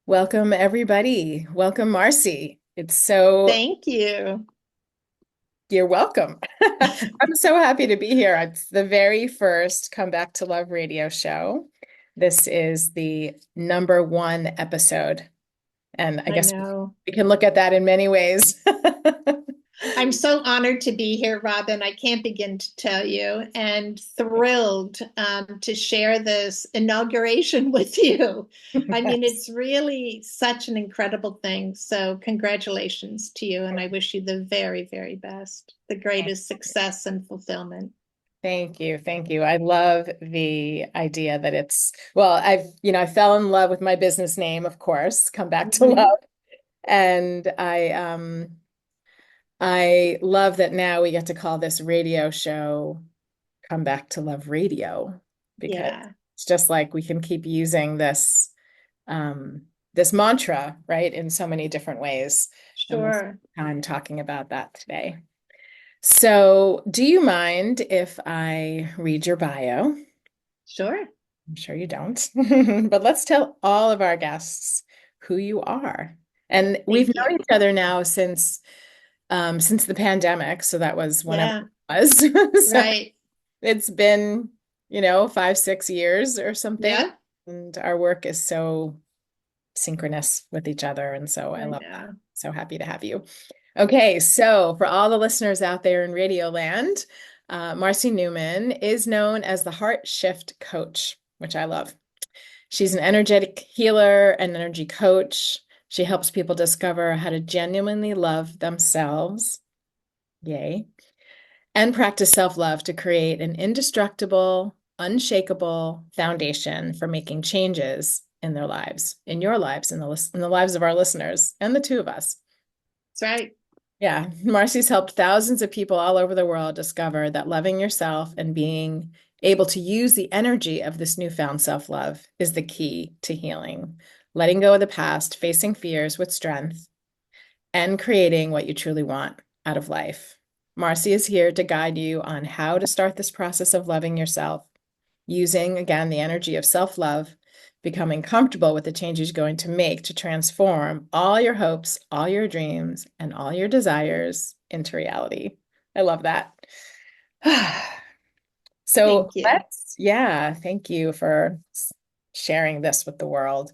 Welcome, everybody. Welcome, Marcy. Thank you. You're welcome. I'm so happy to be here. It's the very first Come Back to Love radio show. This is the number one episode, and I I guess know. we can look at that in many ways. I'm so honored to be here, Robyn. I can't begin to tell you, and thrilled to share this inauguration with you. I mean, Yes. it's really such an incredible thing. So, congratulations to you, and I wish you the very, very best, the greatest success and fulfillment. Thank you. Thank you. I love the idea that well, I fell in love with my business name, of course, Come Back to Mhm. Love. And I love that now we get to call this radio show Come Back to Love Radio because Yeah, it's just like we can keep using um, this mantra, right, in so many different ways. And we'll spend sure. time talking about that today. So, do you mind if I read your bio? Sure. I'm sure you don't, but let's tell all of our guests who you are. And we've Thank known you. each other now since the pandemic. So that was whenever Yeah, it was. So right. it's been, 5, 6 years or something. Yeah, And our work is so synchronous with each other. And so I I love that. know. So happy to have you. Okay, so for all the listeners out there in Radio Land, Marcy Neumann is known as the HeartShift Coach, which I love. She's an energetic healer and energy coach. She helps people discover how to genuinely love themselves. Yay. And practice self-love to create an indestructible, unshakable foundation for making changes in their lives, in your lives, in the lives of our listeners, and the two of us. That's right. Yeah, Marcy's helped thousands of people all over the world discover that loving yourself and being able to use the energy of this newfound self-love is the key to healing, letting go of the past, facing fears with strength, and creating what you truly want out of life. Marcy is here to guide you on how to start this process of loving yourself, using again the energy of self love, becoming comfortable with the changes you're going to make to transform all your hopes, all your dreams, and all your desires into reality. I love that. So Thank you. yeah, thank you for sharing this with the world.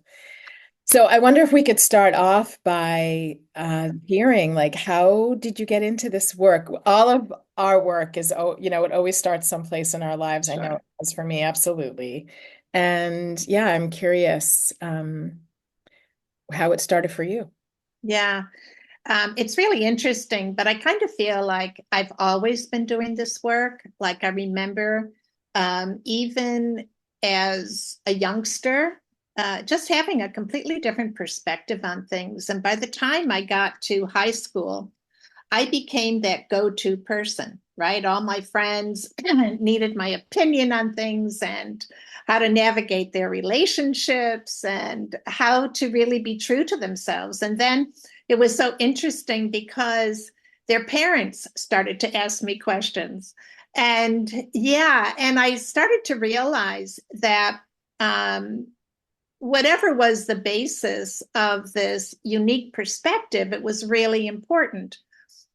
So I wonder if we could start off by hearing, like, how did you get into this work? All of our work is, it always starts someplace in our lives. I know it Sure. was for me, absolutely. And yeah, I'm curious how it started for you. Yeah. It's really interesting, but I kind of feel like I've always been doing this work. Like I remember, even as a youngster, just having a completely different perspective on things. And by the time I got to high school, I became that go-to person, right? All my friends needed my opinion on things and how to navigate their relationships and how to really be true to themselves. And then it was so interesting because their parents started to ask me questions. And yeah, and I started to realize that um, whatever was the basis of this unique perspective, it was really important.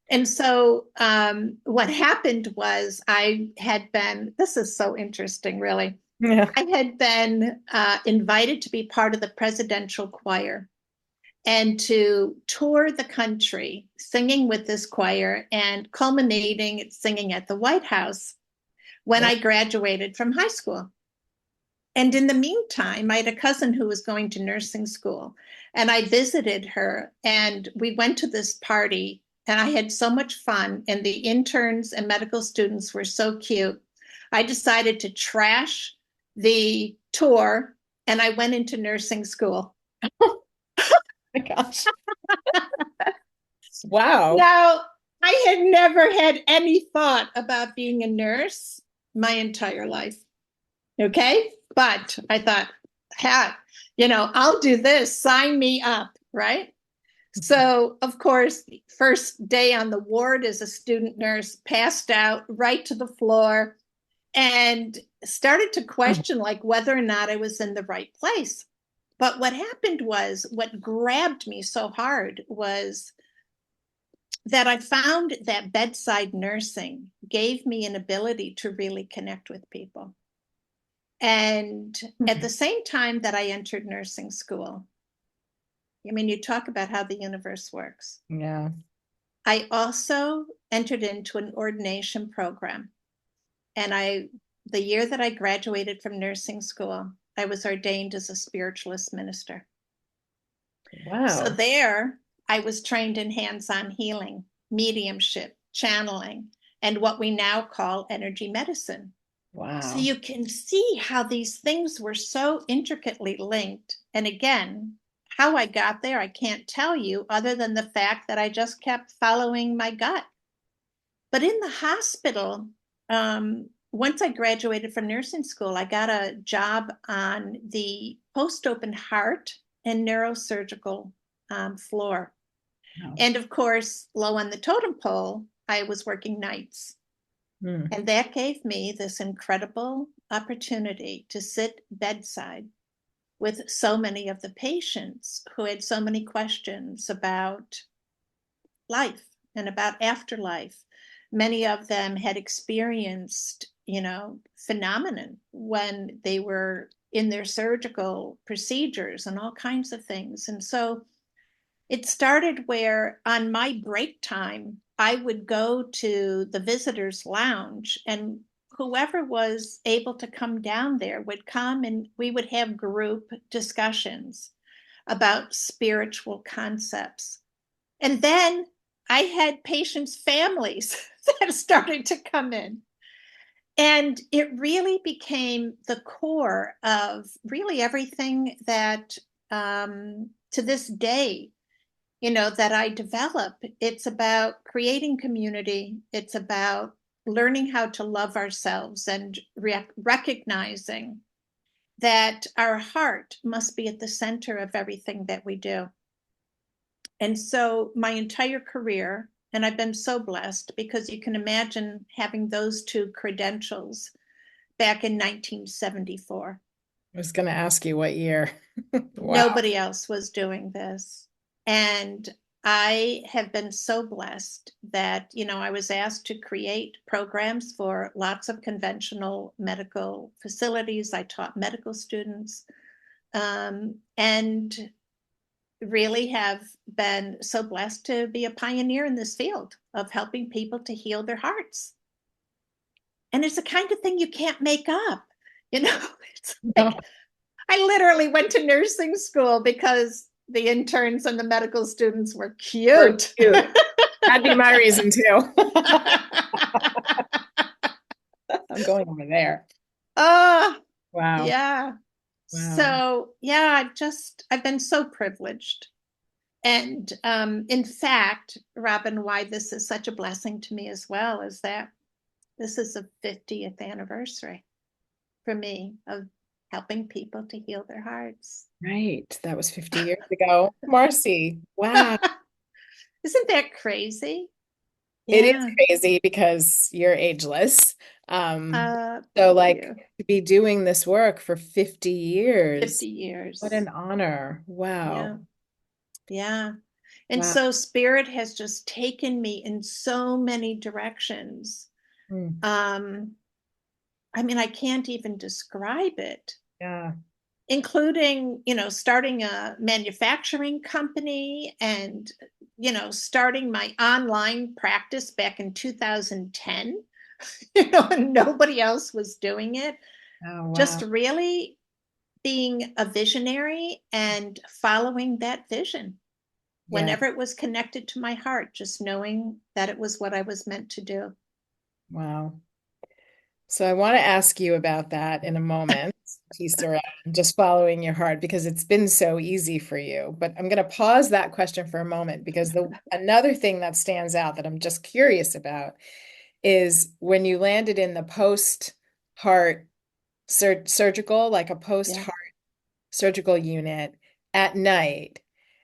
And so what happened was I had been, this is so interesting, really. Yeah. I had been invited to be part of the presidential choir and to tour the country singing with this choir and culminating singing at the White House when Wow. I graduated from high school. And in the meantime, I had a cousin who was going to nursing school, and I visited her, and we went to this party, and I had so much fun. And the interns and medical students were so cute. I decided to trash the tour, and I went into nursing school. My gosh. Wow. Now, I had never had any thought about being a nurse my entire life. Okay. But I thought, heck, I'll do this. Sign me up. Right. So, of course, first day on the ward as a student nurse, passed out right to the floor and started to question like whether or not I was in the right place. But what happened was, what grabbed me so hard was that I found that bedside nursing gave me an ability to really connect with people. And at the same time that I entered nursing school, I mean, you talk about how the universe works. Yeah. I also entered into an ordination program. And the year that I graduated from nursing school, I was ordained as a spiritualist minister. So Wow. there, I was trained in hands-on healing, mediumship, channeling, and what we now call energy medicine. So Wow. you can see how these things were so intricately linked. And again, how I got there, I can't tell you, other than the fact that I just kept following my gut. But in the hospital, once I graduated from nursing school, I got a job on the post-open heart and neurosurgical floor. Wow. And of course, low on the totem pole, I was working nights. Hmm. And that gave me this incredible opportunity to sit bedside with so many of the patients who had so many questions about life and about afterlife. Many of them had experienced, phenomenon when they were in their surgical procedures and all kinds of things. And so it started where on my break time, I would go to the visitors lounge, and whoever was able to come down there would come, and we would have group discussions about spiritual concepts. And then I had patients' families that started to come in. And it really became the core of really everything that to this day, that I develop. It's about creating community. It's about learning how to love ourselves and recognizing that our heart must be at the center of everything that we do. And so my entire career, and I've been so blessed because you can imagine having those two credentials back in 1974. I was going to ask you what year. Wow. Nobody else was doing this. And I have been so blessed that, I was asked to create programs for lots of conventional medical facilities. I taught medical students, and really have been so blessed to be a pioneer in this field of helping people to heal their hearts. And it's the kind of thing you can't make up. It's like No, I literally went to nursing school because the interns and the medical students were we're cute. cute. That'd be my reason too. I'm going over there. Oh, Wow. yeah. Wow. So, yeah, I've been so privileged. And in fact, Robyn, why this is such a blessing to me as well is that this is the 50th anniversary for me of helping people to heal their hearts. Right. That was 50 years ago. Marcy. Wow. Isn't that crazy? It is Yeah. crazy because you're ageless. Um, so Thank like you. to be doing this work for 50 years, 50 what years. an honor. Yeah. Wow. Yeah. And Wow. so spirit has just taken me in so many directions. Hmm. Um, I mean, I can't even describe it, Yeah. including, starting a manufacturing company and, starting my online practice back in 2010, and nobody else was doing it. Oh, Just wow. really being a visionary and following that vision Yeah. whenever it was connected to my heart, just knowing that it was what I was meant to do. Wow. So I want to ask you about that in a moment, piece around just following your heart because it's been so easy for you. But I'm going to pause that question for a moment because the another thing that stands out that I'm just curious about is when you landed in the post-heart surgical, like a Yeah. post-heart surgical unit at night,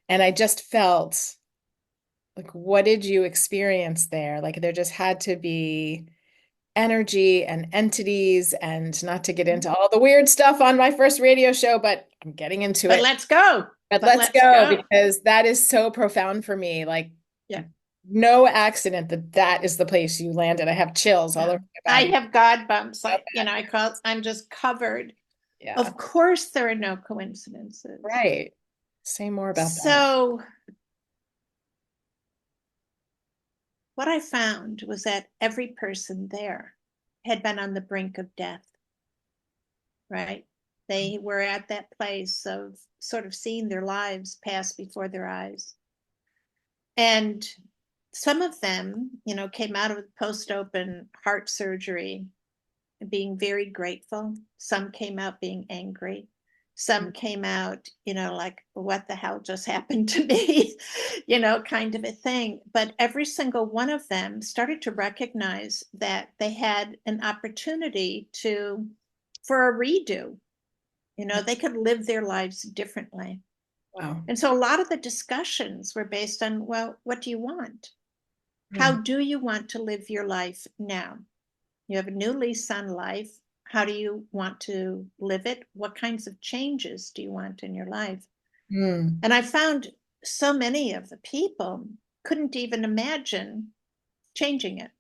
and I just felt like, what did you experience there? Like there just had to be energy and entities, and not to get into all the weird stuff on my first radio show, but I'm getting into But it. let's go. But But let's let's go go. because that is so profound for me. Like, Yeah. no accident that that is the place you landed. I have chills all Yeah. over my I body. have God bumps. About Like, I'm just covered. Yeah, Of course, there are no coincidences. right. Say more about that. So, what I found was that every person there had been on the brink of death, right? They were at that place of sort of seeing their lives pass before their eyes. And some of them, came out of post-open heart surgery being very grateful. Some came out being angry. Some came out, like, what the hell just happened to me, kind of a thing. But every single one of them started to recognize that they had an opportunity for a redo. They could live their lives differently. Wow. And so a lot of the discussions were based on, well, what do you want? How Mm, do you want to live your life now? You have a new lease on life. How do you want to live it? What kinds of changes do you want in your life? mm, And I found so many of the people couldn't even imagine changing it.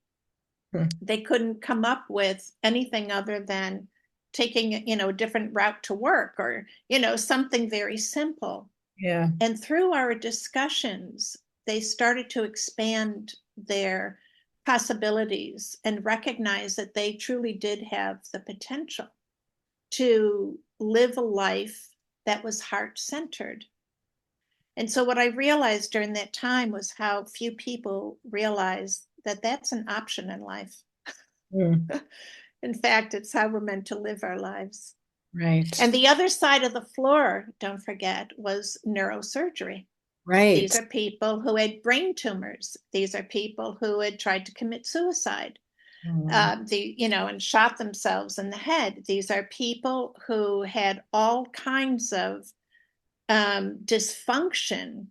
mm. They couldn't come up with anything other than taking, a different route to work or, something very simple. Yeah. And through our discussions, they started to expand their possibilities and recognize that they truly did have the potential to live a life that was heart centered. And so, what I realized during that time was how few people realize that that's an option in life. Mm, In fact, it's how we're meant to live our lives. right. And the other side of the floor, don't forget, was neurosurgery. These Right. are people who had brain tumors. These are people who had tried to commit suicide, Mm, and shot themselves in the head. These are people who had all kinds of dysfunction,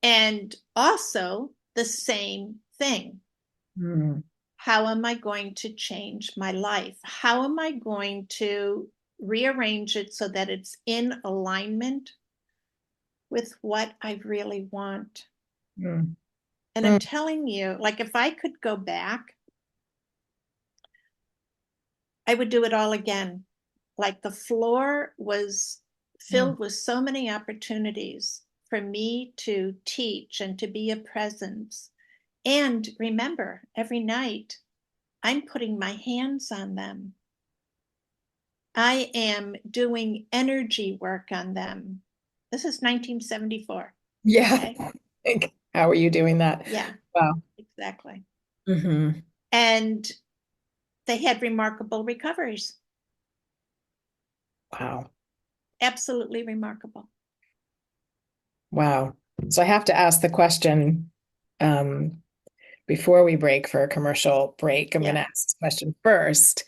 and also the same thing. mm, How am I going to change my life? How am I going to rearrange it so that it's in alignment with what I really want? mm, And I'm mm. telling you, like, if I could go back, I would do it all again. Like, the floor was Yeah. filled with so many opportunities for me to teach and to be a presence. And remember, every night I'm putting my hands on them. I am doing energy work on them. This is 1974. Yeah. Okay. Like, how are you doing that? Yeah, Wow. exactly. Hmm. And they had remarkable recoveries. Wow. Absolutely remarkable. Wow. So I have to ask the question, um, before we break for a commercial break. I'm going Yeah. to ask this question first,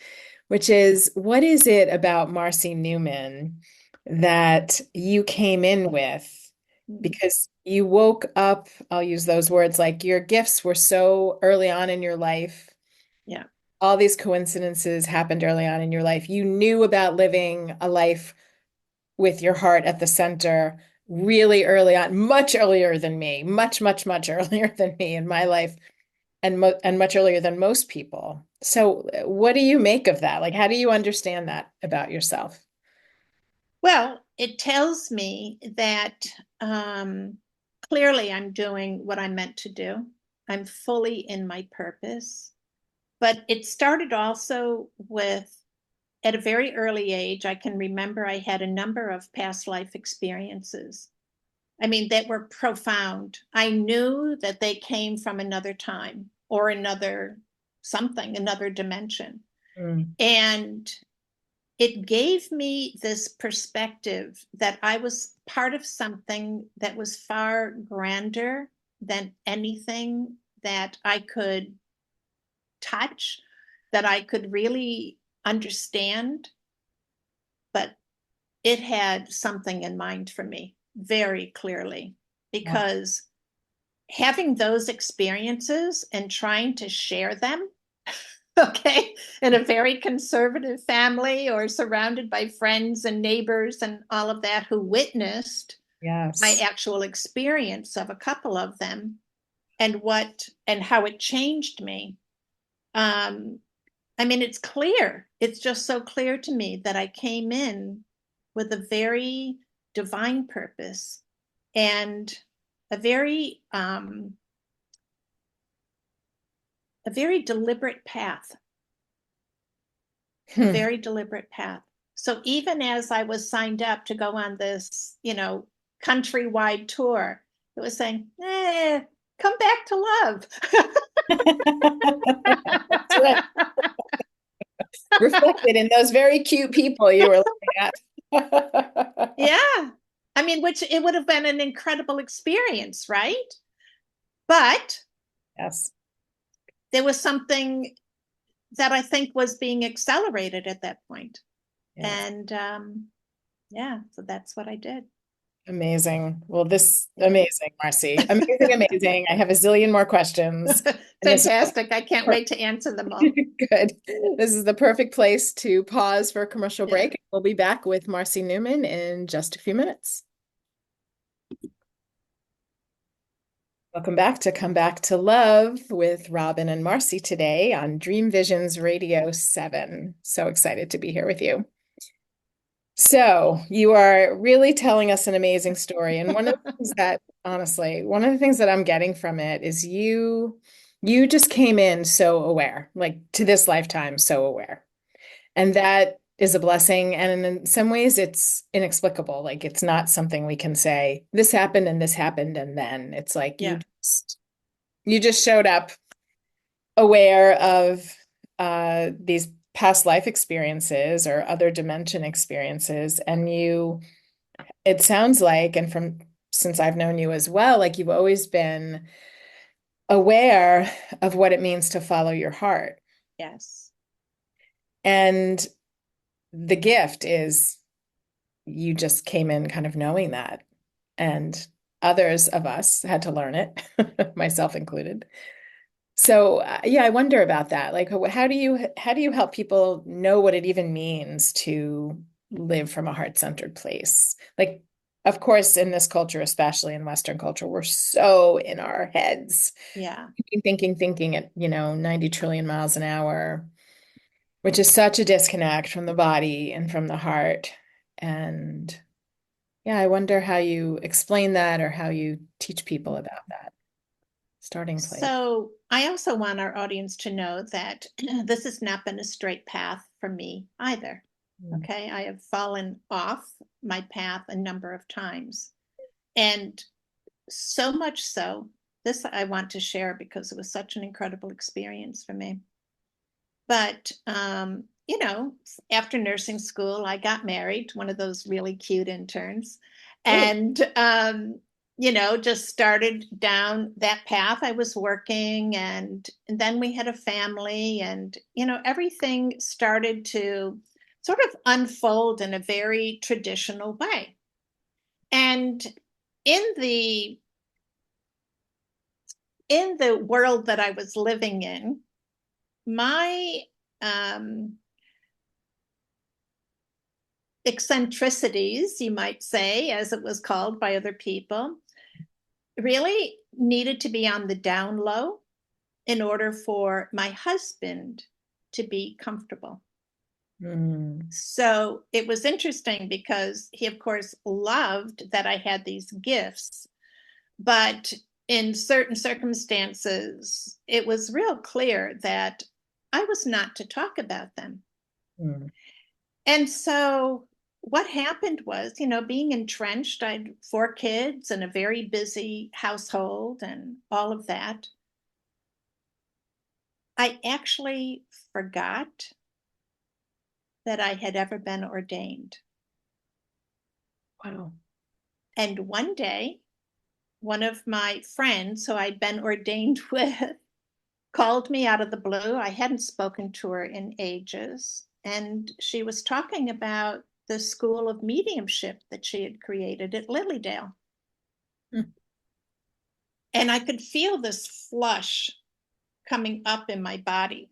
which is, what is it about Marcy Neumann that you came in with? Mm. Because you woke up, I'll use those words, like your gifts were so early on in your life. Yeah. All these coincidences happened early on in your life. You knew about living a life with your heart at the center really early on, much earlier than me, much, much, much earlier than me in my life, and much earlier than most people. So, what do you make of that? Like, how do you understand that about yourself? Well, it tells me that clearly I'm doing what I'm meant to do. I'm fully in my purpose. But it started also with, at a very early age, I can remember I had a number of past life experiences. I mean, that were profound. I knew that they came from another time or another something, another dimension. Mm, And it gave me this perspective that I was part of something that was far grander than anything that I could touch, that I could really understand. But it had something in mind for me very clearly, wow. because having those experiences and trying to share them, okay, in a very conservative family or surrounded by friends and neighbors and all of that who witnessed my Yes. actual experience of a couple of them and how it changed me. I mean, it's clear. It's just so clear to me that I came in with a very divine purpose and a very um, a very deliberate path, a Hmm. very deliberate path. So even as I was signed up to go on this, countrywide tour, it was saying, come back to love. That's right. Reflected in those very cute people you were looking at. Yeah. I mean, which it would have been an incredible experience, right? But Yes. there was something that I think was being accelerated at that point. Yes. And yeah, so that's what I did. Amazing. Well, Yeah. amazing, Marcy. Amazing, amazing. I have a zillion more questions. And this is Fantastic. I can't wait to answer them all. good. This is the perfect place to pause for a commercial Yeah. break. We'll be back with Marcy Neumann in just a few minutes. Welcome back to Come Back to Love with Robyn and Marcy today on Dream Visions Radio 7. So excited to be here with you. So, you are really telling us an amazing story. And one of the things that, honestly, one of the things that I'm getting from it is you just came in so aware, like to this lifetime, so aware. And that is a blessing. And in some ways, it's inexplicable. Like it's not something we can say, this happened and this happened. And then it's like Yeah. you just showed up aware of these past life experiences or other dimension experiences. And it sounds like, and from since I've known you as well, like you've always been aware of what it means to follow your heart. Yes. And the gift is you just came in kind of knowing that. And others of us had to learn it, myself included. So yeah, I wonder about that. Like, how do you help people know what it even means to live from a heart-centered place? Like, of course, in this culture, especially in Western culture, we're so in our heads, Yeah. thinking at, 90 trillion miles an hour, which is such a disconnect from the body and from the heart. And yeah, I wonder how you explain that or how you teach people about that starting place. So I also want our audience to know that this has not been a straight path for me either. Mm. Okay. I have fallen off my path a number of times. And so much so, this I want to share because it was such an incredible experience for me. But, after nursing school, I got married, one of those really cute interns, Oh, and, just started down that path. I was working, and then we had a family, and, everything started to sort of unfold in a very traditional way. And in the in the world that I was living in, my um, eccentricities, you might say, as it was called by other people, really needed to be on the down low in order for my husband to be comfortable. mm, So it was interesting because he, of course, loved that I had these gifts, but in certain circumstances, it was real clear that I was not to talk about them. mm, And so what happened was, being entrenched, I had 4 kids and a very busy household and all of that. I actually forgot that I had ever been ordained. wow. And one day, one of my friends who I'd been ordained with called me out of the blue. I hadn't spoken to her in ages. And she was talking about the school of mediumship that she had created at Lilydale. Mm, And I could feel this flush coming up in my body.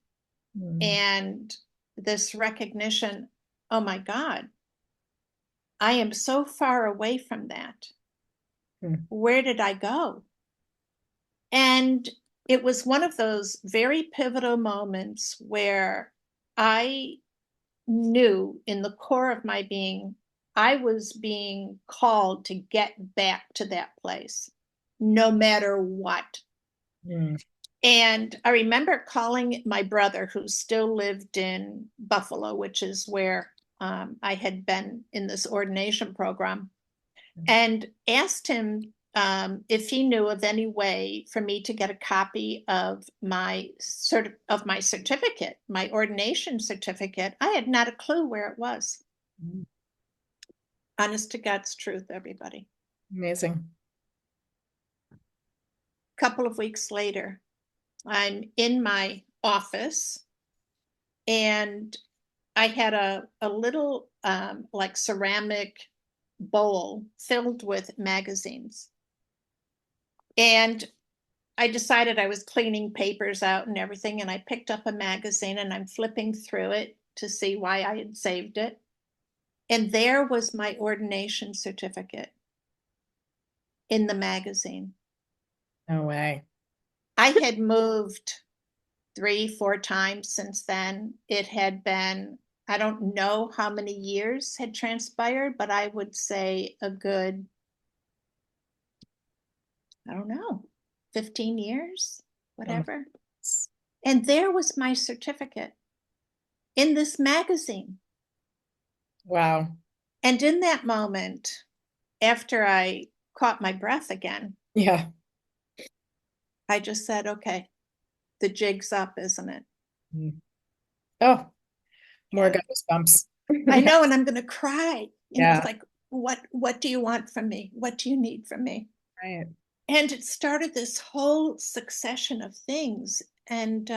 mm, And this recognition, oh my God, I am so far away from that. Mm. Where did I go? And it was one of those very pivotal moments where I knew in the core of my being, I was being called to get back to that place, no matter what. Mm. And I remember calling my brother, who still lived in Buffalo, which is where I had been in this ordination program, and asked him if he knew of any way for me to get a copy of my certificate, my ordination certificate. I had not a clue where it was. Mm. Honest to God's truth, everybody. Amazing. A couple of weeks later, I'm in my office and I had a little like ceramic bowl filled with magazines. And I decided I was cleaning papers out and everything, and I picked up a magazine and I'm flipping through it to see why I had saved it. And there was my ordination certificate in the magazine. No way. I had moved 3, 4 times since then. It had been, I don't know how many years had transpired, but I would say a good, I don't know, 15 years, Oh my whatever. goodness. And there was my certificate in this magazine. Wow. And in that moment, after I caught my breath again, Yeah. I just said, okay, the jig's up, isn't it? Mm. Oh, more Yeah. goosebumps. I Yeah. know, and I'm going to cry. It's Yeah. like, what do you want from me? What do you need from me? Right. And it started this whole succession of things. And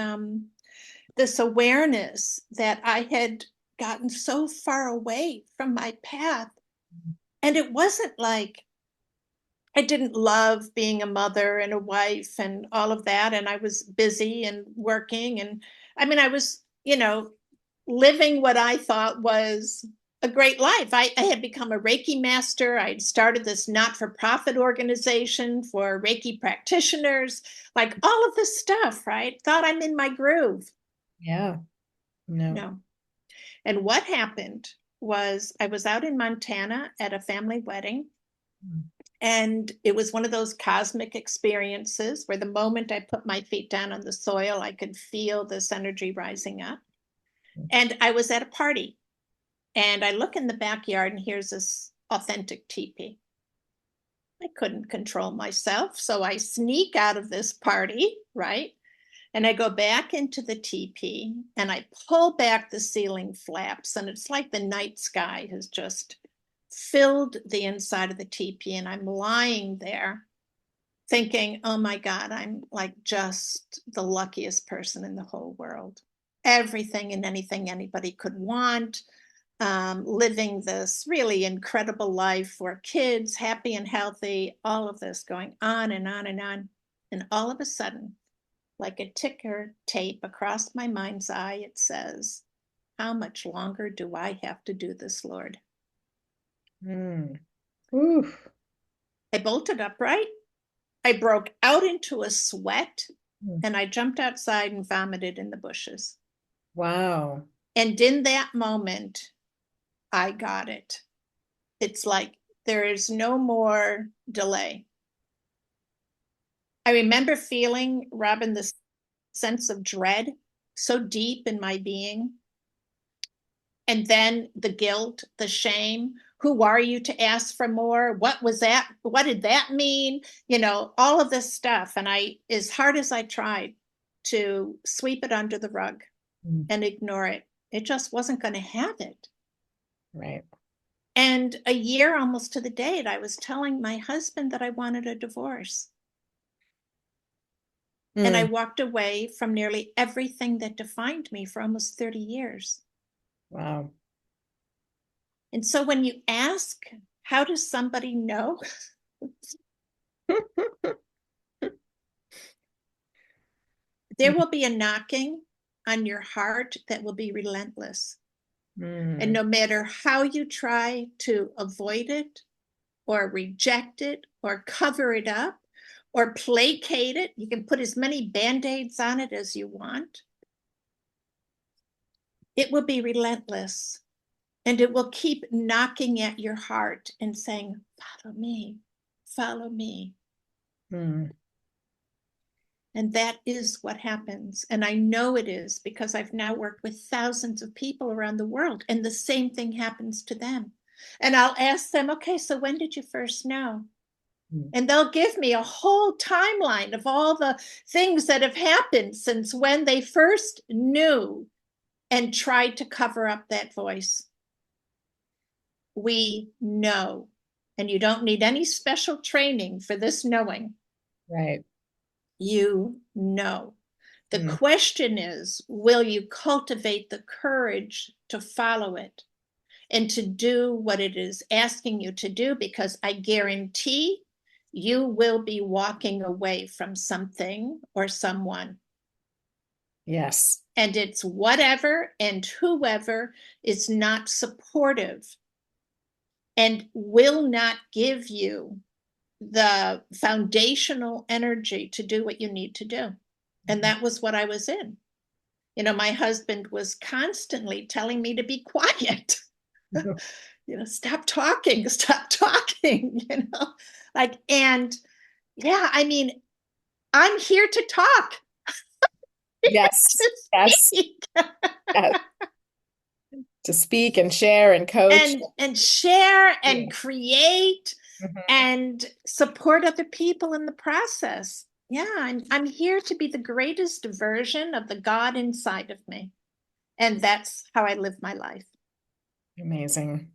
this awareness that I had gotten so far away from my path. And it wasn't like I didn't love being a mother and a wife and all of that. And I was busy and working. And I mean, I was, living what I thought was a great life. I had become a Reiki master. I'd started this not for profit organization for Reiki practitioners, like all of this stuff, right? Thought I'm in my groove. Yeah. No. No. And what happened was I was out in Montana at a family wedding. Mm. And it was one of those cosmic experiences where the moment I put my feet down on the soil, I could feel this energy rising up. And I was at a party and I look in the backyard and here's this authentic teepee. I couldn't control myself. So I sneak out of this party, right? And I go back into the teepee and I pull back the ceiling flaps. And it's like the night sky has just filled the inside of the teepee. And I'm lying there thinking, oh my God, I'm like just the luckiest person in the whole world. Everything and anything anybody could want, living this really incredible life for kids, happy and healthy, all of this going on and on and on. And all of a sudden, like a ticker tape across my mind's eye, it says, how much longer do I have to do this, Lord? Mm. Oof. I bolted upright. I broke out into a sweat Mm. and I jumped outside and vomited in the bushes. Wow. And in that moment, I got it. It's like there is no more delay. I remember feeling, Robyn, this sense of dread so deep in my being. And then the guilt, the shame. Who are you to ask for more? What was that? What did that mean? All of this stuff. And as hard as I tried to sweep it under the rug Mm. and ignore it, it just wasn't going to have it. Right. And a year almost to the date, I was telling my husband that I wanted a divorce. And I Mm. walked away from nearly everything that defined me for almost 30 years. Wow. And so when you ask, how does somebody know? There will be a knocking on your heart that will be relentless. And Mm. no matter how you try to avoid it or reject it or cover it up or placate it, you can put as many band-aids on it as you want. It will be relentless, and it will keep knocking at your heart and saying, follow me, follow me. Mm. And that is what happens. And I know it is because I've now worked with thousands of people around the world, and the same thing happens to them. And I'll ask them, okay, so when did you first know? Mm. And they'll give me a whole timeline of all the things that have happened since when they first knew and tried to cover up that voice. We know. And you don't need any special training for this knowing. Right. You know. The Mm. question is, will you cultivate the courage to follow it and to do what it is asking you to do? Because I guarantee you will be walking away from something or someone. Yes. And it's whatever and whoever is not supportive and will not give you the foundational energy to do what you need to do. And that was what I was in. You know, my husband was constantly telling me to be quiet. You know, stop talking, stop talking, you know, like, and yeah, I mean, I'm here to talk, Yes. to Yes. speak, Yes. To speak and share and coach. and share Yeah. and create Mhm. and support other people in the process. Yeah, I'm here to be the greatest version of the God inside of me. And that's how I live my life. Amazing.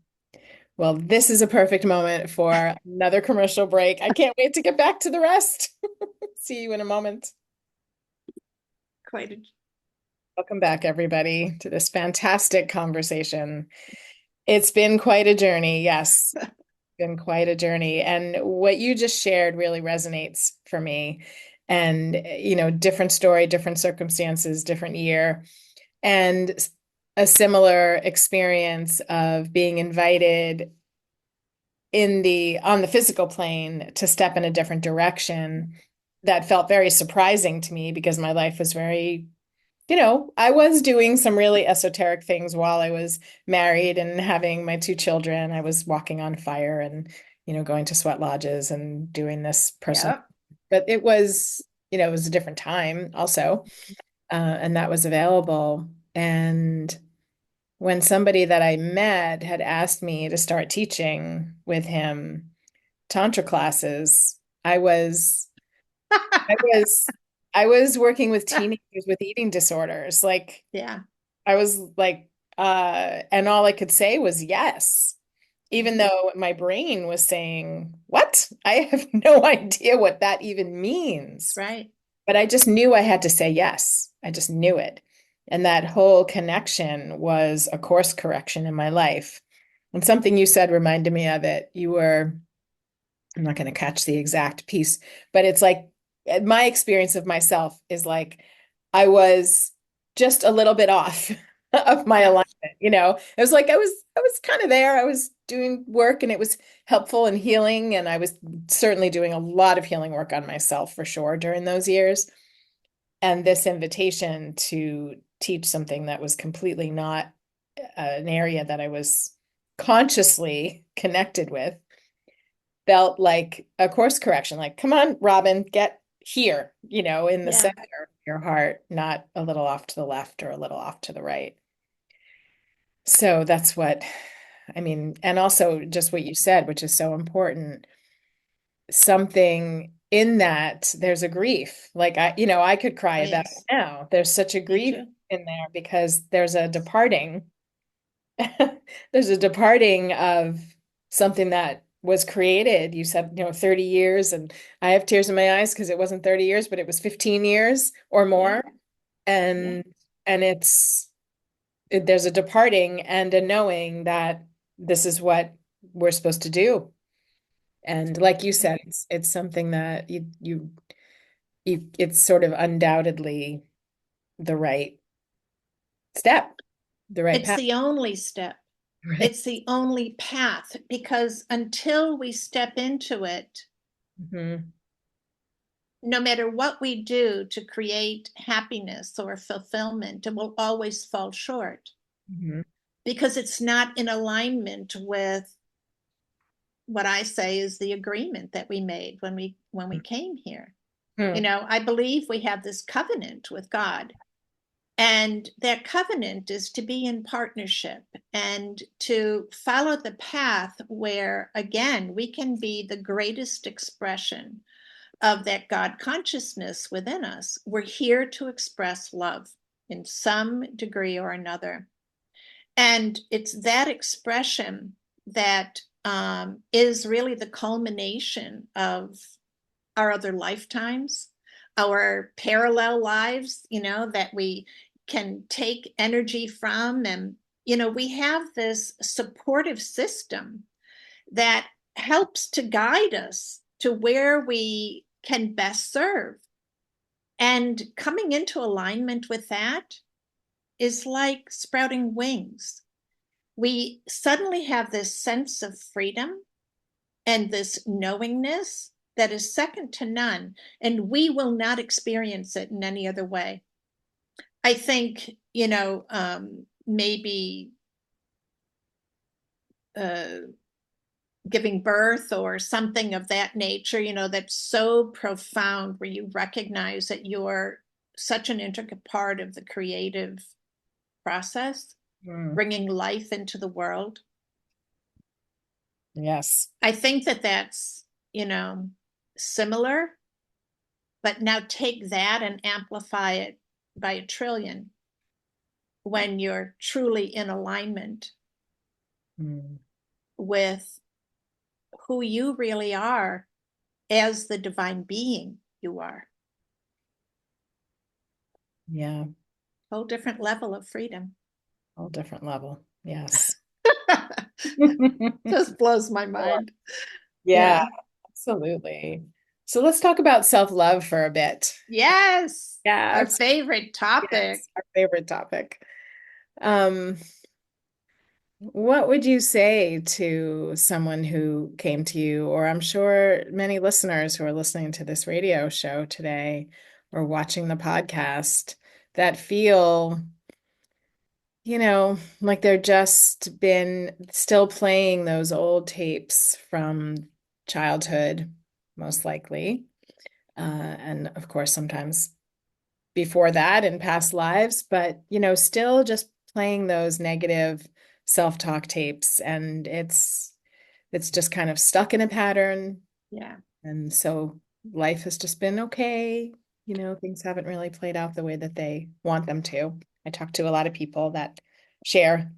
Well, this is a perfect moment for another commercial break. I can't wait to get back to the rest. See you in a moment. Quite a Welcome back, everybody, to this fantastic conversation. It's been quite a journey. Yes, been quite a journey. And what you just shared really resonates for me. And, different story, different circumstances, different year, and a similar experience of being invited on the physical plane to step in a different direction that felt very surprising to me because my life was very, I was doing some really esoteric things while I was married and having my two children. I was walking on fire and, going to sweat lodges and doing this personal, yeah. but it was a different time also. And that was available. And when somebody that I met had asked me to start teaching with him Tantra classes, I was I was working with teenagers with eating disorders. Like Yeah. I was like and all I could say was yes, even Mhm. though my brain was saying, "What? I have no idea what that even means." Right. But I just knew I had to say yes. I just knew it. And that whole connection was a course correction in my life. And something you said reminded me of it. I'm not going to catch the exact piece, but it's like my experience of myself is like I was just a little bit off of my Yeah. alignment, It was like I was kind of there. I was doing work and it was helpful and healing, and I was certainly doing a lot of healing work on myself for sure during those years. And this invitation to teach something that was completely not an area that I was consciously connected with felt like a course correction. Like, come on, Robyn, get here, in the Yeah. center of your heart, not a little off to the left or a little off to the right. So that's what I mean. And also just what you said, which is so important, something in that there's a grief. Like I could cry Oh, about it yes. now. There's such a Me grief too. in there because there's a departing. There's a departing of something that was created. You said, 30 years, and I have tears in my eyes because it wasn't 30 years, but it was 15 years or Yeah. more. Yeah. And there's a departing and a knowing that this is what we're supposed to do. And like you said, it's something that it's sort of undoubtedly the right. step, the right It's path. the only step. Right. It's the only path, because until we step into it, Hmm. no matter what we do to create happiness or fulfillment, it will always fall short Hmm. because it's not in alignment with what I say is the agreement that we made when we came here. Hmm. I believe we have this covenant with God, and that covenant is to be in partnership and to follow the path where, again, we can be the greatest expression of that God consciousness within us. We're here to express love in some degree or another. And it's that expression that is really the culmination of our other lifetimes, our parallel lives, that we can take energy from. And, we have this supportive system that helps to guide us to where we can best serve. And coming into alignment with that is like sprouting wings. We suddenly have this sense of freedom and this knowingness that is second to none, and we will not experience it in any other way. I think, maybe uh, giving birth or something of that nature, that's so profound, where you recognize that you're such an intricate part of the creative process, Mm. bringing life into the world. Yes. I think that that's, similar, but now take that and amplify it by a trillion when you're truly in alignment Mm. with who you really are as the divine being you are. Yeah. Whole different level of freedom. Whole different level. Yes. Just blows my mind. Yeah, Yeah. absolutely. So let's talk about self-love for a bit. Yes. Yeah, Our favorite topic. yes, our favorite topic. Um, what would you say to someone who came to you, or I'm sure many listeners who are listening to this radio show today or watching the podcast that feel, like they're just been still playing those old tapes from childhood, most likely. And of course, sometimes before that in past lives, but still just playing those negative self-talk tapes, and it's just kind of stuck in a pattern. Yeah. And so life has just been okay. Things haven't really played out the way that they want them to. I talk to a lot of people that share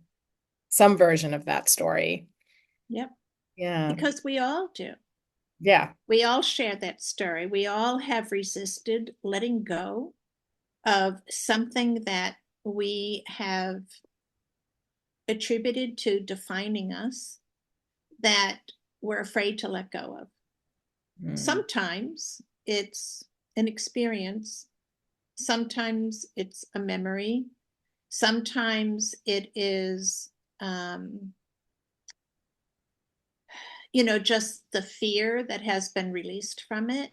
some version of that story. Yep. Yeah. Because we all do. Yeah. We all share that story. We all have resisted letting go of something that we have attributed to defining us, that we're afraid to let go of. Mm. Sometimes it's an experience, sometimes it's a memory, sometimes it is, um, just the fear that has been released from it.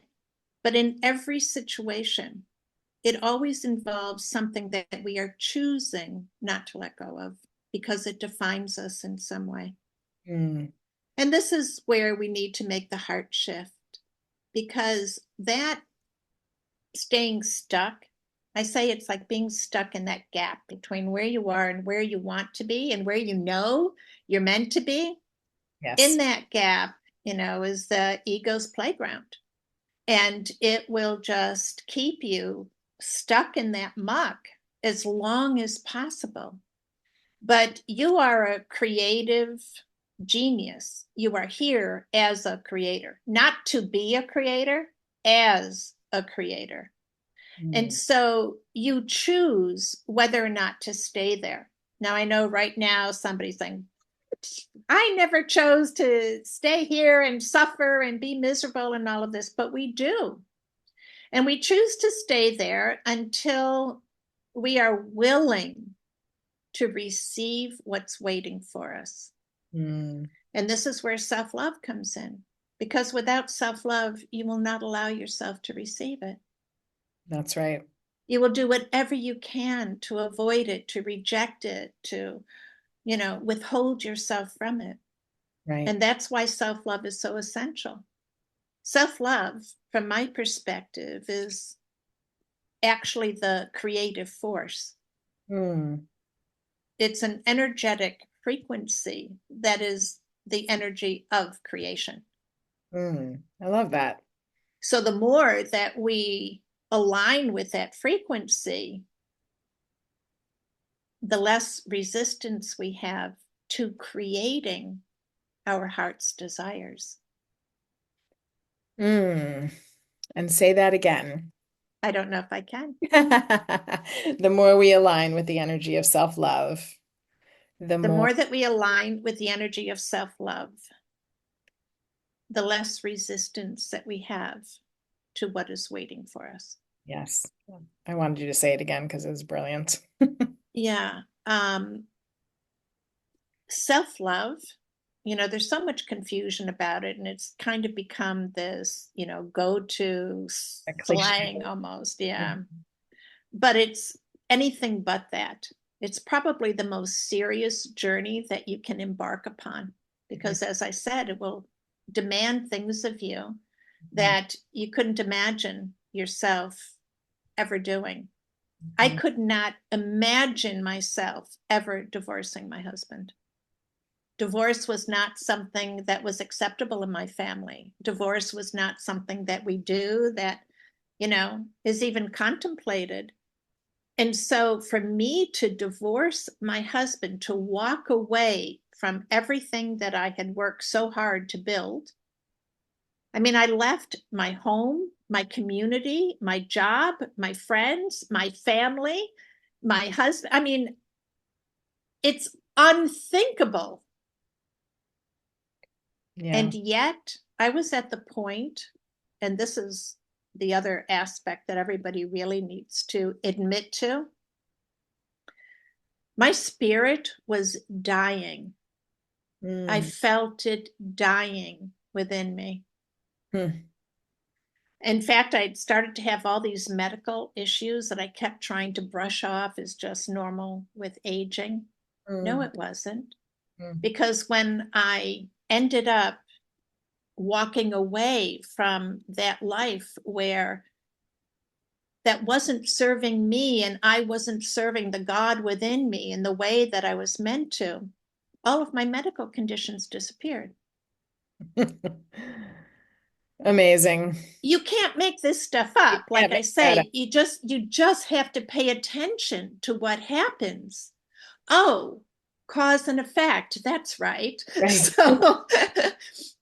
But in every situation, it always involves something that we are choosing not to let go of because it defines us in some way. Mm. And this is where we need to make the heart shift, because that staying stuck, I say it's like being stuck in that gap between where you are and where you want to be and where you're meant to be. In Yes. that gap, is the ego's playground. And it will just keep you stuck in that muck as long as possible. But you are a creative genius. You are here as a creator, not to be a creator, as a creator. And Mm. so you choose whether or not to stay there. Now, I know right now somebody's saying, I never chose to stay here and suffer and be miserable and all of this, but we do. And we choose to stay there until we are willing to receive what's waiting for us. Mm, And this is where self-love comes in. Because without self-love, you will not allow yourself to receive it. that's right. You will do whatever you can to avoid it, to reject it, to, withhold yourself from it. Right. And that's why self-love is so essential. Self-love, from my perspective, is actually the creative force. Mm, It's an energetic frequency that is the energy of creation. I love that. So the more that we align with that frequency, the less resistance we have to creating our heart's desires. Mm, and say that again. I don't know if I can. The more we align with the energy of self-love, the The more, more that we align with the energy of self-love, the less resistance that we have to what is waiting for us. yes. I wanted you to say it again because it was brilliant. Yeah. Self-love, there's so much confusion about it, and it's kind of become this, go-to A cliche. slang almost. Yeah. But it's anything but that. It's probably the most serious journey that you can embark upon because, as I said, it will demand things of you that you couldn't imagine yourself ever doing. I Mhm. could not imagine myself ever divorcing my husband. Divorce was not something that was acceptable in my family. Divorce was not something that we do, that, is even contemplated. And so for me to divorce my husband, to walk away from everything that I had worked so hard to build, I mean, I left my home, my community, my job, my friends, my family, my husband. I mean, it's unthinkable. Yeah. And yet I was at the point, and this is the other aspect that everybody really needs to admit to. My spirit was dying. I Mm. felt it dying within me. Hmm. In fact, I'd started to have all these medical issues that I kept trying to brush off as just normal with aging. No, Mm. it wasn't. Mm. Because when I ended up walking away from that life where that wasn't serving me and I wasn't serving the God within me in the way that I was meant to, all of my medical conditions disappeared. Amazing. You can't make this stuff You up. can't Like I make that up. say, you just have to pay attention to what happens. Oh, cause and effect. That's right. Right. So Yes,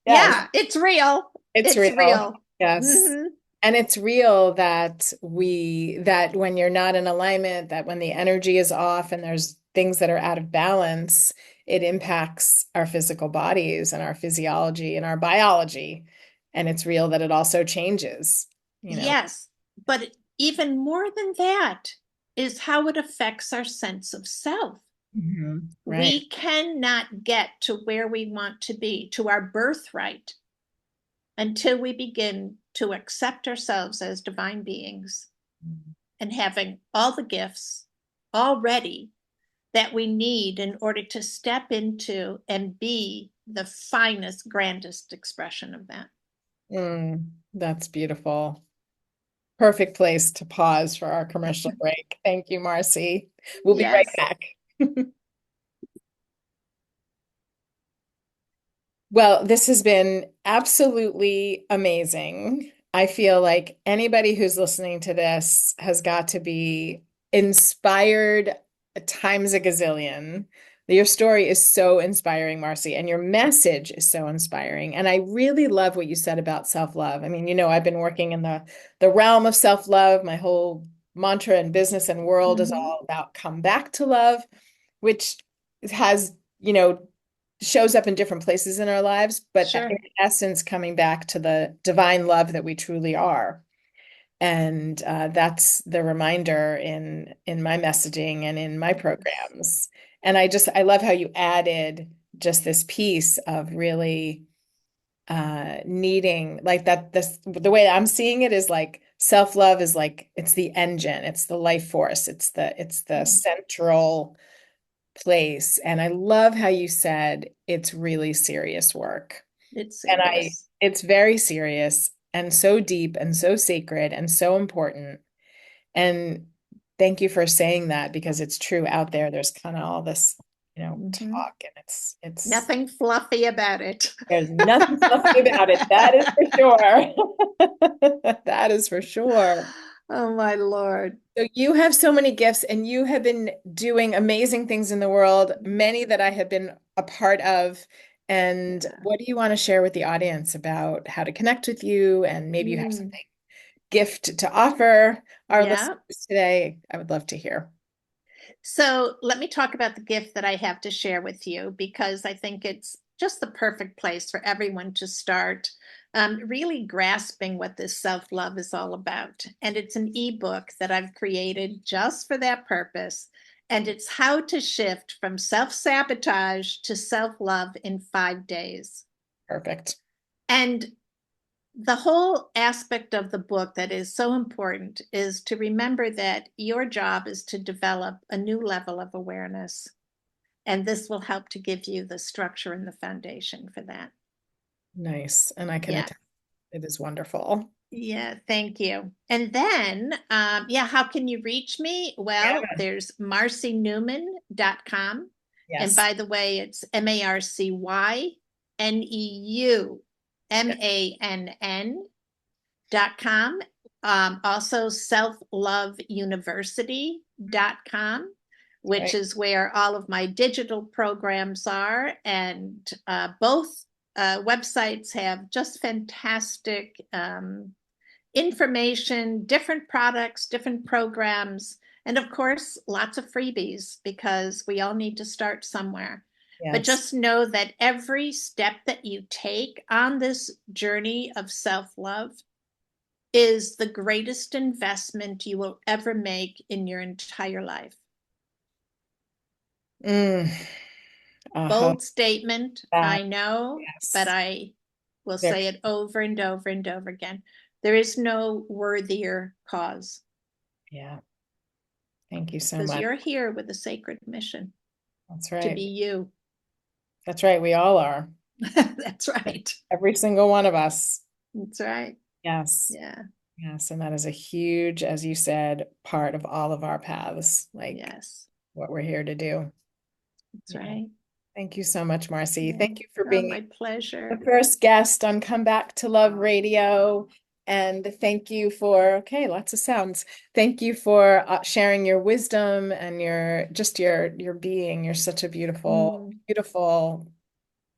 yeah, it's real. it's It's real. real. Yes. Mm-hmm. And it's real that that when you're not in alignment, that when the energy is off and there's things that are out of balance, it impacts our physical bodies and our physiology and our biology. And it's real that it also changes, you know. Yes, but even more than that is how it affects our sense of self. Right. We cannot get to where we want to be, to our birthright, until we begin to accept ourselves as divine beings and having all the gifts already that we need in order to step into and be the finest, grandest expression of that. That's beautiful. Perfect place to pause for our commercial break. Thank you, Marcy. We'll be right Yes. back. Well, this has been absolutely amazing. I feel like anybody who's listening to this has got to be inspired times a gazillion. Your story is so inspiring, Marcy, and your message is so inspiring. And I really love what you said about self-love. I mean, I've been working in the realm of self-love. My whole mantra in business and world is Mm-hmm. all about come back to love, which has, shows up in different places in our lives, but in Sure. essence, coming back to the divine love that we truly are. And that's the reminder in my messaging and in my Yes. programs. And I love how you added just this piece of really needing like that. This the way I'm seeing it is like self-love is like it's the engine, it's the life force, it's the Mm. central place. And I love how you said it's really serious work. It's And serious. it's very serious and so deep and so sacred and so important. And thank you for saying that because it's true out there. There's kind of all this, Hmm. talk and it's Nothing fluffy about it. there's nothing fluffy about it. That is for sure. That is for sure. Oh my Lord. So you have so many gifts and you have been doing amazing things in the world, many that I have been a part of. And Yeah. what do you want to share with the audience about how to connect with you? And maybe you have Mm. something gift to offer our Yeah. listeners today. I would love to hear. So let me talk about the gift that I have to share with you because I think it's just the perfect place for everyone to start really grasping what this self love is all about. And it's an ebook that I've created just for that purpose. And it's how to shift from self sabotage to self love in 5 days. Perfect. And the whole aspect of the book that is so important is to remember that your job is to develop a new level of awareness. And this will help to give you the structure and the foundation for that. Nice. And I can Yeah. attest. It is wonderful. Yeah, thank you. And then, yeah, how can you reach me? Well, Yeah. there's marcyneumann.com. And Yes. by the way, it's MarcyNeumann.com. Also selfloveuniversity.com, which Right. is where all of my digital programs are. And both websites have just fantastic information, different products, different programs, and of course, lots of freebies because we all need to start somewhere. But Yes. just know that every step that you take on this journey of self love is the greatest investment you will ever make in your entire life. Mm. Bold statement, That, I know, but yes. I will Very, say it over and over and over again. There is no worthier cause yeah. Thank you so because much. you're here with a sacred mission That's to be right. you. That's right. We all are. That's right. Every single one of us. That's right. Yes. Yeah. Yes. And that is a huge, as you said, part of all of our paths, like Yes. what we're here to do. That's Yeah. right. Thank you so much, Marcy. Yeah. Thank you for Oh, being my pleasure. the first guest on Come Back to Love Radio. And thank you for, okay, lots of sounds. Thank you for sharing your wisdom and your being. You're such a beautiful, Mm. beautiful,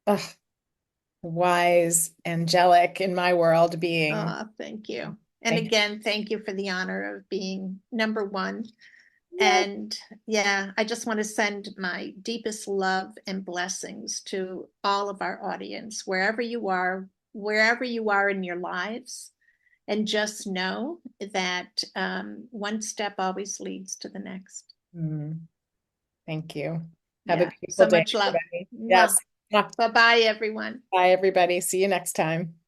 ugh, wise, angelic in my world being. Oh, thank you. And Thank again, thank you for the honor of being number one. you. Yes. And yeah, I just want to send my deepest love and blessings to all of our audience, wherever you are in your lives. And just know that one step always leads to the next. Mm, thank you. Have a Yeah. beautiful So day, much love. everybody. Yes. Bye bye, everyone. Bye, everybody. See you next time.